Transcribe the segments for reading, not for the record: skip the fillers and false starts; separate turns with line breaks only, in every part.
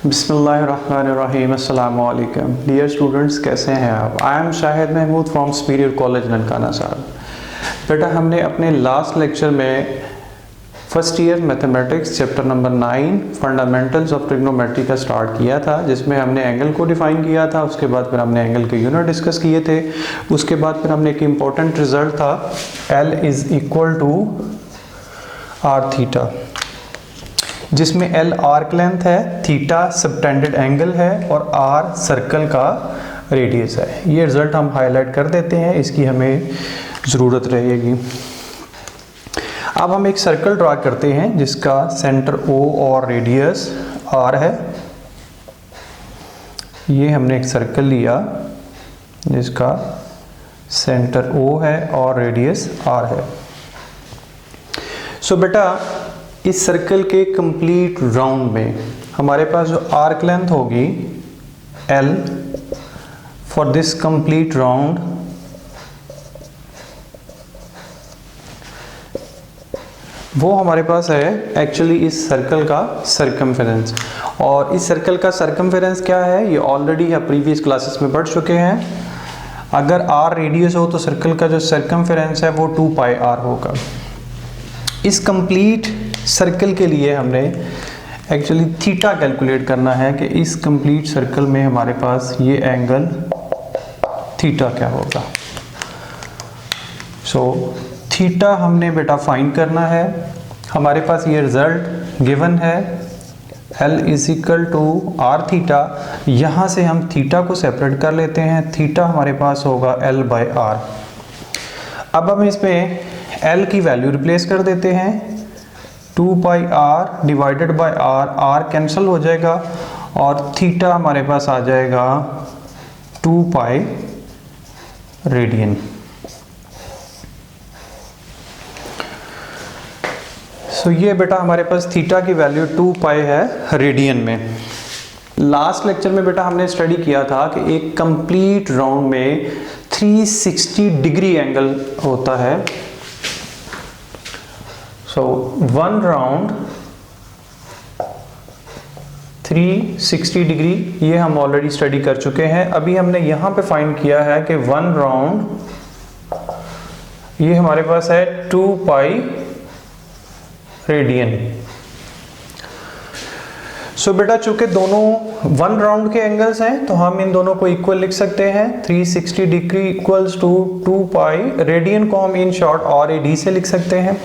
बिस्मिल्लाहिर्रहमानिर्रहीम। अस्सलामु अलैकुम डियर स्टूडेंट्स, कैसे हैं आप? I am Shahid Mahmood from superior college Nankana Sahib. बेटा, हमने अपने लास्ट लेक्चर में first year mathematics chapter number 9 fundamentals of trigonometry का स्टार्ट किया था, जिसमें हमने एंगल को डिफाइन किया था। उसके बाद फिर हमने एंगल के यूनिट डिस्कस किए थे। उसके बाद फिर हमने एक इम्पॉर्टेंट रिजल्ट था L is equal to R theta, जिसमें L आर्क लेंथ है, थीटा सबटेंडेड एंगल है और R सर्कल का रेडियस है। ये रिजल्ट हम हाईलाइट कर देते हैं, इसकी हमें ज़रूरत रहेगी। अब हम एक सर्कल ड्रा करते हैं जिसका सेंटर O और रेडियस R है। ये हमने एक सर्कल लिया जिसका सेंटर O है और रेडियस R है। सो बेटा, इस सर्कल के कंप्लीट राउंड में हमारे पास जो आर्क लेंथ होगी L for this complete round, वो हमारे पास है एक्चुअली इस सर्कल का सरकमफेरेंस। और इस सर्कल का सरकमफेरेंस क्या है, ये ऑलरेडी आप प्रीवियस क्लासेस में पढ़ चुके हैं। अगर R रेडियस हो तो सर्कल का जो सरकमफेरेंस है वो 2 पाई R होगा। इस कंप्लीट सर्कल के लिए हमने एक्चुअली थीटा कैलकुलेट करना है कि इस कंप्लीट सर्कल में हमारे पास ये एंगल थीटा क्या होगा। सो थीटा हमने बेटा फाइंड करना है। हमारे पास ये रिजल्ट गिवन है L is equal to R theta. यहाँ से हम थीटा को सेपरेट कर लेते हैं। थीटा हमारे पास होगा L बाई R। अब हम इसमें L की वैल्यू रिप्लेस कर देते हैं। 2 पाई R divided by R, R cancel हो जाएगा और थीटा हमारे पास आ जाएगा 2 पाई रेडियन। सो ये बेटा हमारे पास थीटा की वैल्यू 2 पाई है रेडियन में। लास्ट लेक्चर में बेटा हमने स्टडी किया था कि एक कंप्लीट राउंड में 360 डिग्री एंगल होता है। सो वन राउंड 360 डिग्री, ये हम ऑलरेडी स्टडी कर चुके हैं। अभी हमने यहाँ पे फाइंड किया है कि वन राउंड ये हमारे पास है 2 पाई रेडियन। सो बेटा, चूंकि दोनों वन राउंड के एंगल्स हैं तो हम इन दोनों को इक्वल लिख सकते हैं। 360 degree equals to 2 pi radian को हम इन शॉर्ट RAD से लिख सकते हैं।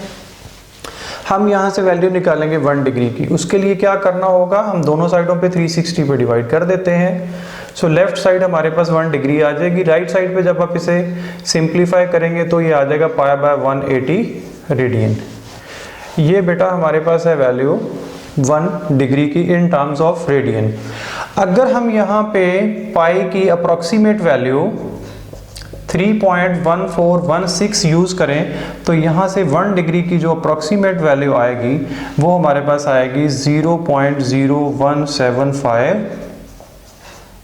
हम यहाँ से वैल्यू निकालेंगे 1 डिग्री की। उसके लिए क्या करना होगा, हम दोनों साइडों पे 360 पे डिवाइड कर देते हैं। सो लेफ्ट साइड हमारे पास 1 डिग्री आ जाएगी। राइट साइड पे जब आप इसे सिंप्लीफाई करेंगे तो ये आ जाएगा पाई बाय 180 रेडियन। ये बेटा हमारे पास है वैल्यू 1 डिग्री की इन टर्म्स ऑफ रेडियन। अगर हम यहाँ पे पाई की अप्रॉक्सीमेट वैल्यू 3.1416 यूज करें तो यहाँ से 1 डिग्री की जो अप्रॉक्सीमेट वैल्यू आएगी वो हमारे पास आएगी 0.0175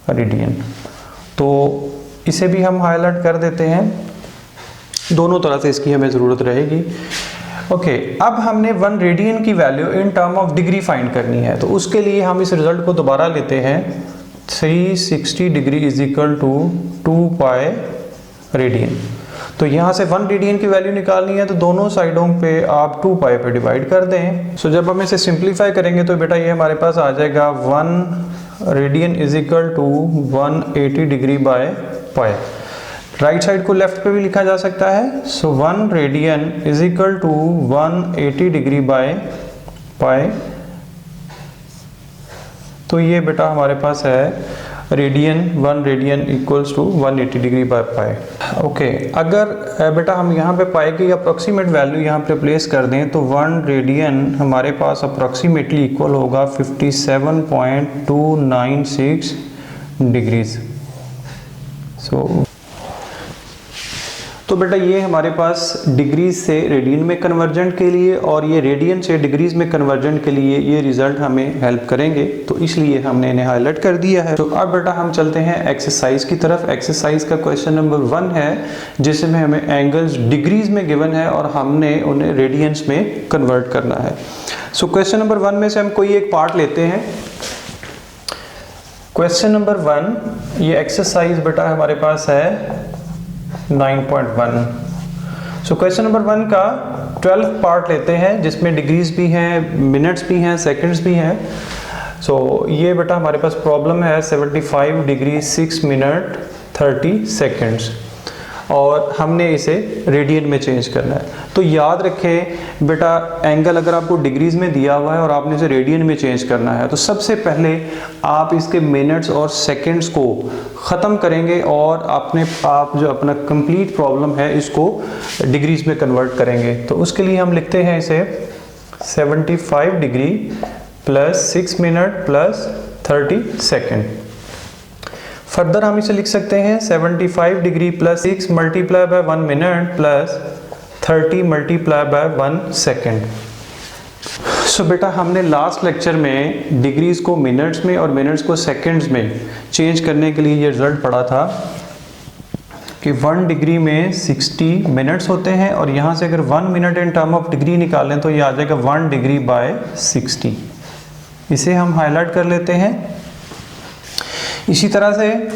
रेडियन। तो इसे भी हम हाईलाइट कर देते हैं, दोनों तरह से इसकी हमें ज़रूरत रहेगी। ओके, अब हमने 1 रेडियन की value in term of degree find करनी है। तो उसके लिए हम इस रिजल्ट को दोबारा लेते हैं। 360 degree is equal to 2 pi radian. तो यहाँ से 1 रेडियन की वैल्यू निकालनी है तो दोनों साइडों पे आप 2 पाई पे डिवाइड कर दें। सो जब हम इसे सिंप्लीफाई करेंगे तो बेटा ये हमारे पास आ जाएगा 1 radian is equal to 180 degree by pi. Right side को लेफ्ट पे भी लिखा जा सकता है। So 1 radian is equal to 180 degree by pi. तो ये बेटा हमारे पास है radian, 1 radian equals to 180 degree by pi. Okay, अगर बेटा हम यहाँ पे पाई की अप्रॉक्सीमेट वैल्यू यहाँ पे प्लेस कर दें तो 1 रेडियन हमारे पास अप्रॉक्सीमेटली इक्वल होगा 57.296 डिग्रीज। तो बेटा ये हमारे पास डिग्रीज से रेडियन में कन्वर्जेंट के लिए और ये रेडियन से डिग्रीज में कन्वर्जेंट के लिए ये रिजल्ट हमें हेल्प करेंगे, तो इसलिए हमने इन्हें हाईलाइट कर दिया है। तो अब बेटा हम चलते हैं एक्सरसाइज की तरफ। एक्सरसाइज का क्वेश्चन नंबर 1 है जिसमें हमें एंगल्स डिग्रीज में गिवन है और हमने उन्हें रेडियंस में कन्वर्ट करना है। सो क्वेश्चन नंबर 1 में से हम कोई एक पार्ट लेते हैं। क्वेश्चन नंबर 1, ये एक्सरसाइज बेटा हमारे पास है 9.1। सो क्वेश्चन नंबर 1 का 12 पार्ट लेते हैं, जिसमें डिग्रीज भी हैं, मिनट्स भी हैं, सेकंड्स भी हैं। सो ये बेटा हमारे पास प्रॉब्लम है 75 डिग्री 6 मिनट 30 सेकंड्स, और हमने इसे रेडियन में चेंज करना है। तो याद रखें बेटा, एंगल अगर आपको डिग्रीज में दिया हुआ है और आपने इसे रेडियन में चेंज करना है, तो सबसे पहले आप इसके मिनट्स और सेकंड्स को ख़त्म करेंगे और आप जो अपना कंप्लीट प्रॉब्लम है इसको डिग्रीज में कन्वर्ट करेंगे। तो उसके लिए हम लिखते हैं इसे 75 degree plus 6 minute plus 30 second. Further हम इसे लिख सकते हैं 75 degree plus 6 multiply by 1 minute plus 30 multiply by 1 second. So बेटा हमने लास्ट लेक्चर में डिग्रीज को मिनट्स में और मिनट्स को सेकंड्स में चेंज करने के लिए ये रिजल्ट पढ़ा था कि 1 डिग्री में 60 मिनट्स होते हैं, और यहाँ से अगर 1 minute in term of degree निकालें तो ये आ जाएगा 1 डिग्री बाय 60। इसे हम हाईलाइट कर लेते हैं। इसी तरह से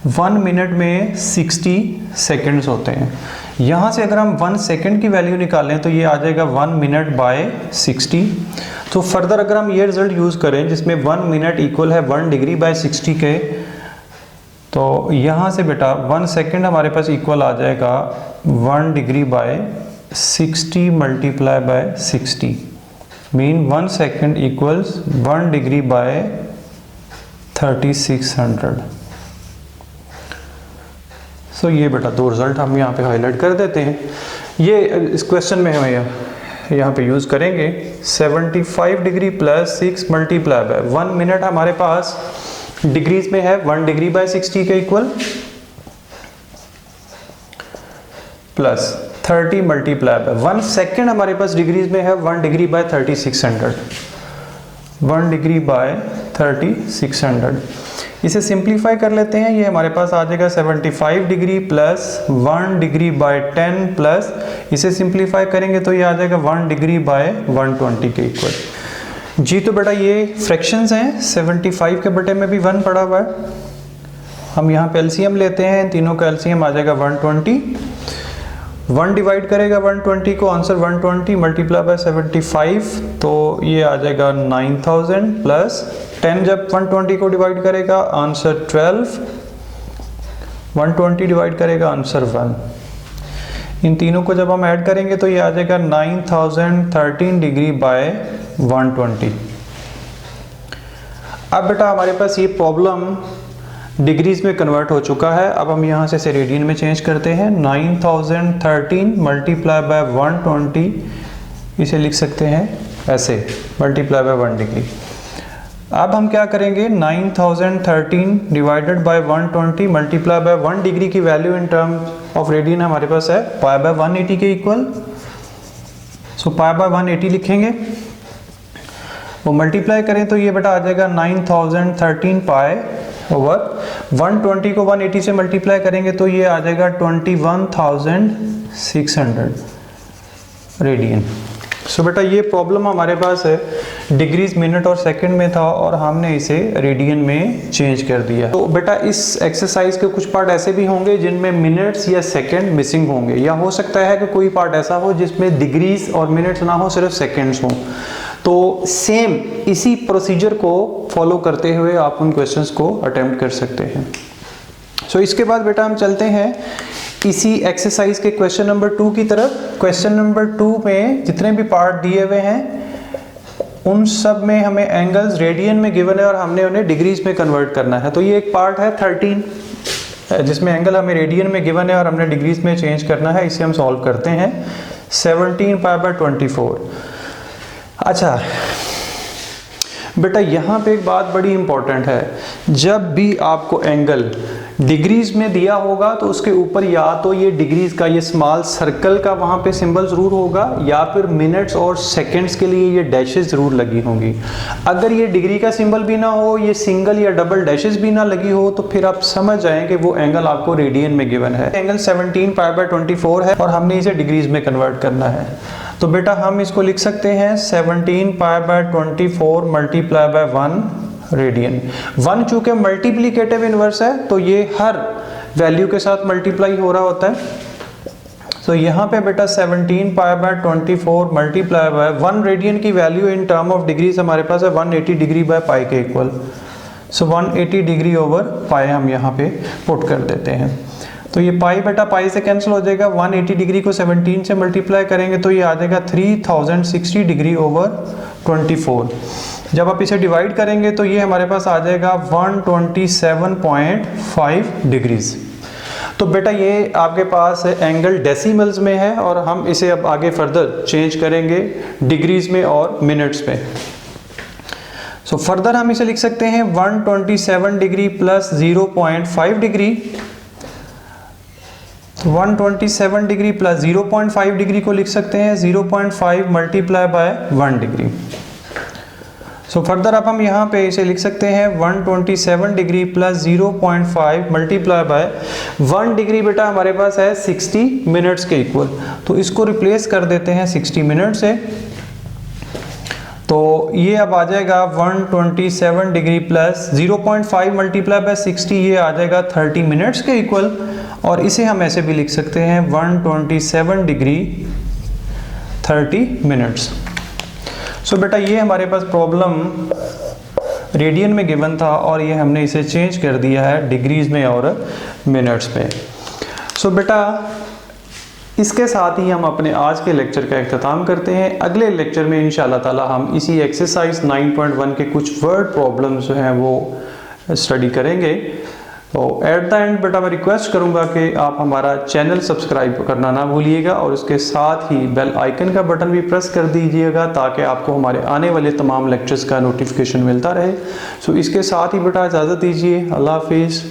1 मिनट में 60 सेकंड्स होते हैं। यहाँ से अगर हम 1 सेकंड की वैल्यू निकालें तो ये आ जाएगा 1 मिनट बाय 60। तो फर्दर अगर हम ये रिजल्ट यूज़ करें जिसमें 1 मिनट इक्वल है 1 डिग्री बाय 60 के, तो यहाँ से बेटा 1 सेकंड हमारे पास इक्वल आ जाएगा 1 degree by 60 multiply by 60, mean 1 second equals 1 degree by 3600। सो ये बेटा दो रिजल्ट हम यहाँ पे हाईलाइट कर देते हैं। ये इस क्वेश्चन में हम यहाँ पे यूज़ करेंगे 75 degree plus 6 multiply by 1 minute हमारे पास डिग्रीज में है 1 डिग्री बाय 60 के equal, plus 30 multiply by 1 second हमारे पास डिग्रीज में है 1 डिग्री बाय 3600, 1 डिग्री बाय 3600। इसे सिंप्लीफाई कर लेते हैं, ये हमारे पास आ जाएगा 75 degree plus 1 degree by 10 plus, इसे सिंप्लीफाई करेंगे तो ये आ जाएगा 1 डिग्री बाय 120 के इक्वल। जी तो बेटा ये फ्रैक्शंस हैं, 75 के बटे में भी 1 पड़ा हुआ है। हम यहाँ पे एलसीएम लेते हैं, तीनों का एलसीएम आ जाएगा 120। 1 डिवाइड करेगा 120 को, आंसर 120 मल्टीप्लाई बाय 75, तो ये आ जाएगा 9000 प्लस 10 जब 120 को डिवाइड करेगा आंसर 12, 120 डिवाइड करेगा आंसर 1। इन तीनों को जब हम ऐड करेंगे तो ये आ जाएगा 9013 डिग्री बाय 120। अब बेटा हमारे पास ये प्रॉब्लम डिग्रीज में कन्वर्ट हो चुका है। अब हम यहाँ से रेडियन में चेंज करते हैं। 9013 मल्टीप्लाई बाय 120, इसे लिख सकते हैं ऐसे, मल्टीप्लाई बाय 1 डिग्री। अब हम क्या करेंगे, 9013 divided by 120 multiply by 1 degree की value in term of radian हमारे पास है पाई बाय 180 के इक्वल। सो पाई बाय 180 लिखेंगे, वो मल्टीप्लाई करें तो ये बेटा आ जाएगा 9013 पाई ओवर 120 को 180 से मल्टीप्लाई करेंगे तो ये आ जाएगा 21600 रेडियन। सो बेटा ये प्रॉब्लम हमारे पास है डिग्रीज मिनट और सेकंड में था और हमने इसे रेडियन में चेंज कर दिया। तो बेटा इस एक्सरसाइज के कुछ पार्ट ऐसे भी होंगे जिनमें मिनट्स या सेकंड मिसिंग होंगे, या हो सकता है कि कोई पार्ट ऐसा हो जिसमें डिग्रीज और मिनट्स ना हो, सिर्फ सेकंड्स हों। तो सेम इसी प्रोसीजर को फॉलो करते हुए आप उन क्वेश्चंस को अटेम्प्ट कर सकते हैं। सो इसके बाद बेटा हम चलते हैं इसी एक्सरसाइज के क्वेश्चन नंबर 2 की तरफ। क्वेश्चन नंबर 2 में जितने भी पार्ट दिए हुए हैं उन सब में हमें एंगल्स रेडियन में गिवन है और हमने उन्हें डिग्रीज में कन्वर्ट करना है। तो ये एक पार्ट है 13 जिसमें एंगल हमें रेडियन में गिवन है और हमने डिग्रीज में चेंज करना है। इसे हम सॉल्व करते हैं। 17 पाई बाय 24। अच्छा बेटा यहाँ पे एक बात बड़ी इंपॉर्टेंट है, जब भी आपको एंगल डिग्रीज में दिया होगा तो उसके ऊपर या तो ये डिग्रीज का ये स्मॉल सर्कल का वहाँ पे सिंबल ज़रूर होगा, या फिर मिनट्स और सेकंड्स के लिए ये डैशेस ज़रूर लगी होंगी। अगर ये डिग्री का सिंबल भी ना हो, ये सिंगल या डबल डैशेस भी ना लगी हो, तो फिर आप समझ जाएं कि वो एंगल आपको रेडियन में गिवन है। एंगल 17 पाई बाय 24 है और हमने इसे डिग्रीज में कन्वर्ट करना है। तो बेटा हम इसको लिख सकते हैं 17 pi by 24 multiply by 1 radian. 1 चूंकि मल्टीप्लीकेटिव इनवर्स है तो ये हर वैल्यू के साथ मल्टीप्लाई हो रहा होता है। तो यहाँ पे बेटा 17 pi by 24 multiply by 1 radian की value in term of degrees हमारे पास है 180 डिग्री बाय पाई के equal. So 180 degree over pi हम यहाँ पे पुट कर देते हैं। तो ये पाई बेटा पाई से कैंसिल हो जाएगा, 180 डिग्री को 17 से मल्टीप्लाई करेंगे तो ये आ जाएगा 3060 डिग्री ओवर 24। जब आप इसे डिवाइड करेंगे तो ये हमारे पास आ जाएगा 127.5 डिग्रीज। तो बेटा ये आपके पास एंगल डेसिमल्स में है और हम इसे अब आगे फर्दर चेंज करेंगे डिग्रीज में और मिनट्स में। सो फर्दर हम इसे लिख सकते हैं 127 degree plus 0.5 degree. 127 degree plus 0.5 degree को लिख सकते हैं 0.5 multiply by 1 degree. So further अब हम यहाँ पे इसे लिख सकते हैं 127 degree plus 0.5 multiply by 1 degree बेटा हमारे पास है 60 मिनट्स के इक्वल। तो इसको रिप्लेस कर देते हैं 60 मिनट से। तो ये अब आ जाएगा 127 डिग्री प्लस 0.5 मल्टीप्लाई बाय 60, ये आ जाएगा 30 मिनट्स के इक्वल। और इसे हम ऐसे भी लिख सकते हैं 127 डिग्री 30 मिनट्स। सो बेटा ये हमारे पास प्रॉब्लम रेडियन में गिवन था और ये हमने इसे चेंज कर दिया है डिग्रीज में और मिनट्स में। सो बेटा इसके साथ ही हम अपने आज के लेक्चर का इख्तिताम करते हैं। अगले लेक्चर में इंशाल्लाह ताला हम इसी एक्सरसाइज 9.1 के कुछ वर्ड प्रॉब्लम्स जो हैं वो स्टडी करेंगे। तो एट द एंड बेटा मैं रिक्वेस्ट करूंगा कि आप हमारा चैनल सब्सक्राइब करना ना भूलिएगा और उसके साथ ही बेल आइकन का बटन भी प्रेस कर दीजिएगा ताकि आपको हमारे आने वाले तमाम लेक्चर्स का नोटिफिकेशन मिलता रहे। सो इसके साथ ही बेटा इजाज़त दीजिए। अल्लाह हाफिज़।